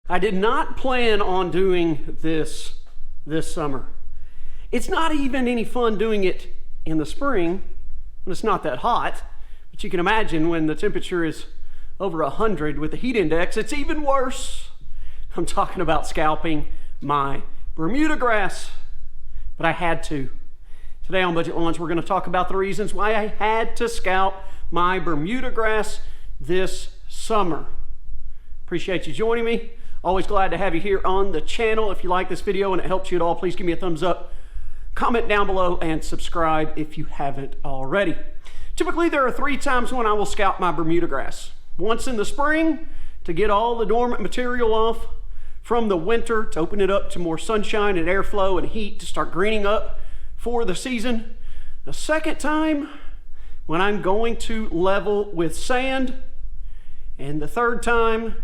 I did not plan on doing this summer. It's not even any fun doing it in the spring when it's not that hot, but you can imagine when the temperature is over 100 with the heat index, it's even worse. I'm talking about scalping my Bermuda grass, but I had to. Today on Budget Lawns, we're going to talk about the reasons why I had to scalp my Bermuda grass this summer. Appreciate you joining me. Always glad to have you here on the channel. If you like this video and it helps you at all, please give me a thumbs up, comment down below, and subscribe if you haven't already. Typically, there are 3 times when I will scalp my Bermuda grass. Once in the spring to get all the dormant material off from the winter, to open it up to more sunshine and airflow and heat to start greening up for the season. The second time when I'm going to level with sand. And the third time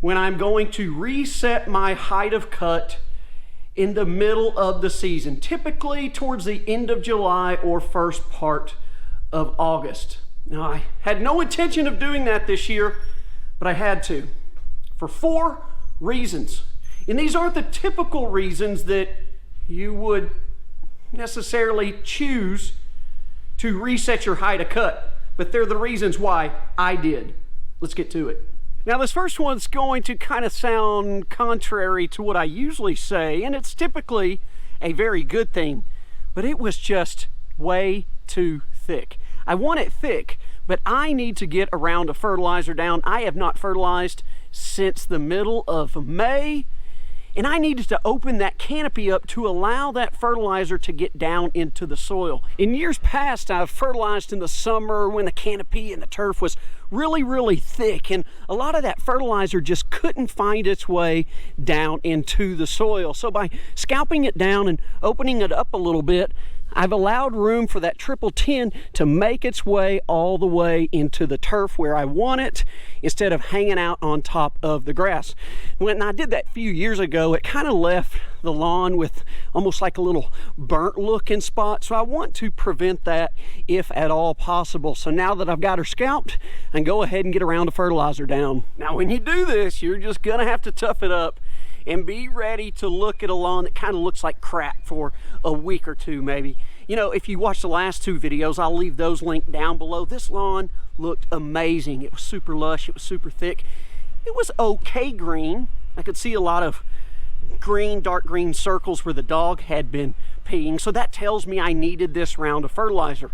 when I'm going to reset my height of cut in the middle of the season, typically towards the end of July or first part of August. Now, I had no intention of doing that this year, but I had to for 4 reasons. And these aren't the typical reasons that you would necessarily choose to reset your height of cut, but they're the reasons why I did. Let's get to it. Now, this first one's going to kind of sound contrary to what I usually say, and it's typically a very good thing, but it was just way too thick. I want it thick, but I need to get a round of fertilizer down. I have not fertilized since the middle of May, and I needed to open that canopy up to allow that fertilizer to get down into the soil. In years past, I've fertilized in the summer when the canopy and the turf was really thick, and a lot of that fertilizer just couldn't find its way down into the soil. So by scalping it down and opening it up a little bit, I've allowed room for that triple 10 to make its way all the way into the turf where I want it, instead of hanging out on top of the grass. When I did that a few years ago, it kind of left the lawn with almost like a little burnt looking spot. So I want to prevent that if at all possible. So now that I've got her scalped, I can go ahead and get around the fertilizer down. Now, when you do this, you're just gonna have to tough it up and be ready to look at a lawn that kind of looks like crap for a week or 2 maybe. You know, if you watch the last 2 videos, I'll leave those linked down below. This lawn looked amazing. It was super lush, it was super thick. It was okay green. I could see a lot of green, dark green circles where the dog had been peeing, so that tells me I needed this round of fertilizer.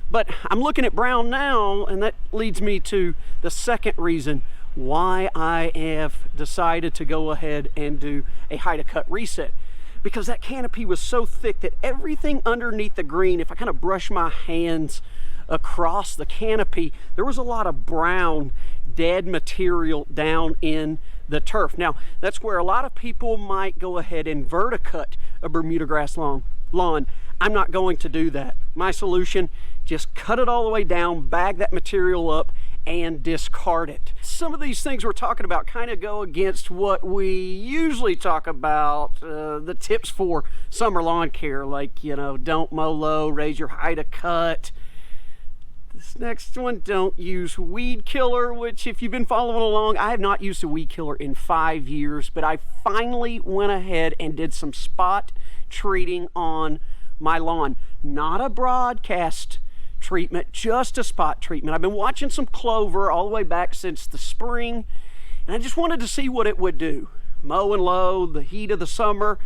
But I'm looking at brown now, and that leads me to the second reason why I have decided to go ahead and do a height of cut reset. Because that canopy was so thick that everything underneath the green, if I kind of brush my hands across the canopy, there was a lot of brown, dead material down in the turf. Now, that's where a lot of people might go ahead and verticut a Bermuda grass lawn. I'm not going to do that. My solution, just cut it all the way down, bag that material up, and discard it. Some of these things we're talking about kind of go against what we usually talk about, the tips for summer lawn care, like, you know, don't mow low, raise your height of cut. This next one, don't use weed killer, which if you've been following along, I have not used a weed killer in 5 years, but I finally went ahead and did some spot treating on my lawn. Not a broadcast treatment, just a spot treatment. I've been watching some clover all the way back since the spring, and I just wanted to see what it would do. Mowing low, the heat of the summer,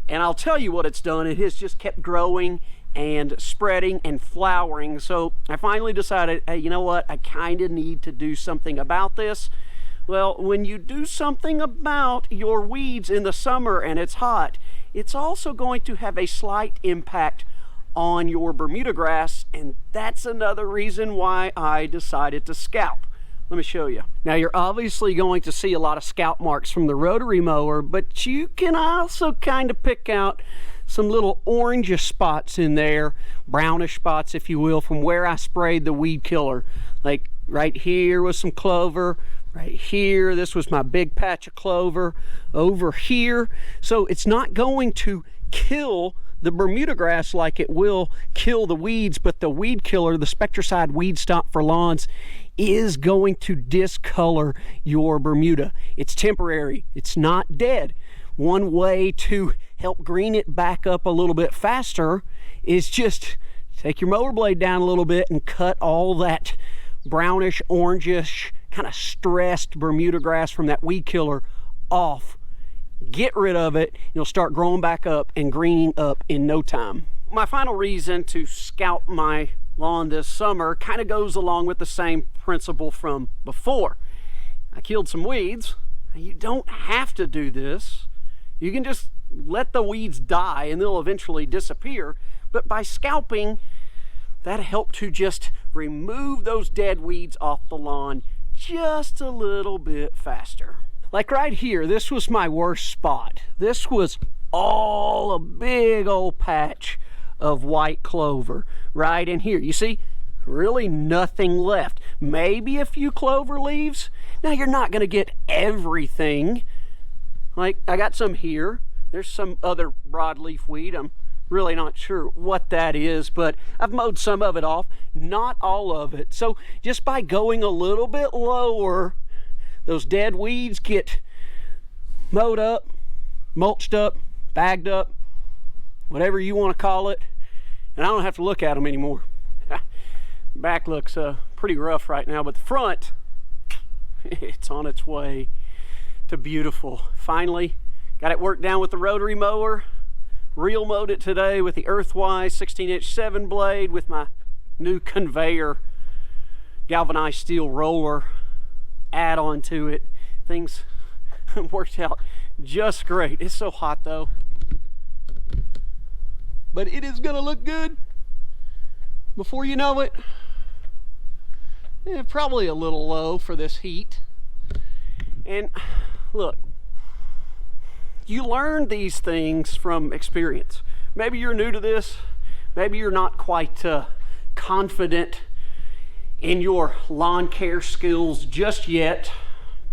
and I'll tell you what it's done. It has just kept growing and spreading and flowering. So I finally decided, hey, you know what? I kind of need to do something about this. Well, when you do something about your weeds in the summer and it's hot, it's also going to have a slight impact on your Bermuda grass, and that's another reason why I decided to scalp. Let me show you. Now, you're obviously going to see a lot of scalp marks from the rotary mower, but you can also kind of pick out some little orangish spots in there, brownish spots, if you will, from where I sprayed the weed killer. Like right here was some clover, right here, this was my big patch of clover over here. So it's not going to kill the Bermuda grass, like it will kill the weeds, but the weed killer, the Spectracide weed stop for lawns, is going to discolor your Bermuda. It's temporary, it's not dead. One way to help green it back up a little bit faster is just take your mower blade down a little bit and cut all that brownish, orangish, kind of stressed Bermuda grass from that weed killer off. Get rid of it, you'll start growing back up and greening up in no time. My final reason to scalp my lawn this summer kind of goes along with the same principle from before. I killed some weeds. You don't have to do this. You can just let the weeds die and they'll eventually disappear. But by scalping, that'll help to just remove those dead weeds off the lawn just a little bit faster. Like right here, this was my worst spot. This was all a big old patch of white clover right in here. You see, really nothing left. Maybe a few clover leaves. Now you're not gonna get everything. Like I got some here. There's some other broadleaf weed. I'm really not sure what that is, but I've mowed some of it off, not all of it. So just by going a little bit lower, those dead weeds get mowed up, mulched up, bagged up, whatever you want to call it, and I don't have to look at them anymore. Back looks pretty rough right now, but the front, it's on its way to beautiful. Finally, got it worked down with the rotary mower. Reel mowed it today with the Earthwise 16-inch 7 blade with my new conveyor galvanized steel roller add on to it. Things worked out just great. It's so hot though, but it is gonna look good before you know it. Probably a little low for this heat. And look, you learn these things from experience. Maybe you're new to this, maybe you're not quite confident in your lawn care skills just yet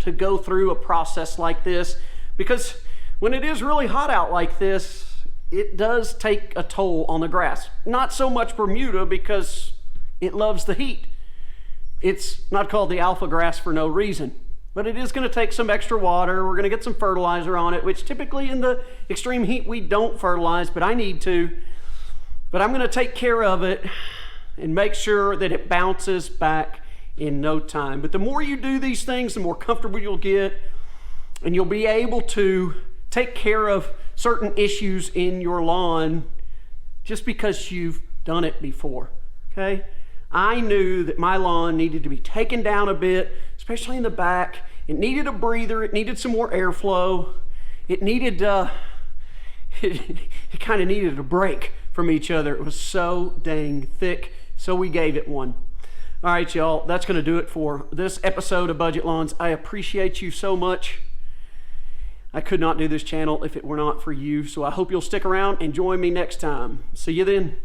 to go through a process like this, because when it is really hot out like this, it does take a toll on the grass. Not so much Bermuda because it loves the heat. It's not called the alpha grass for no reason, but it is going to take some extra water. We're going to get some fertilizer on it, which typically in the extreme heat we don't fertilize, but I need to. But I'm going to take care of it and make sure that it bounces back in no time. But the more you do these things, the more comfortable you'll get, and you'll be able to take care of certain issues in your lawn just because you've done it before, okay? I knew that my lawn needed to be taken down a bit, especially in the back. It needed a breather, it needed some more airflow. It needed, it kind of needed a break from each other. It was so dang thick, so we gave it one. All right, y'all, that's gonna do it for this episode of Budget Lawns. I appreciate you so much. I could not do this channel if it were not for you, so I hope you'll stick around and join me next time. See you then.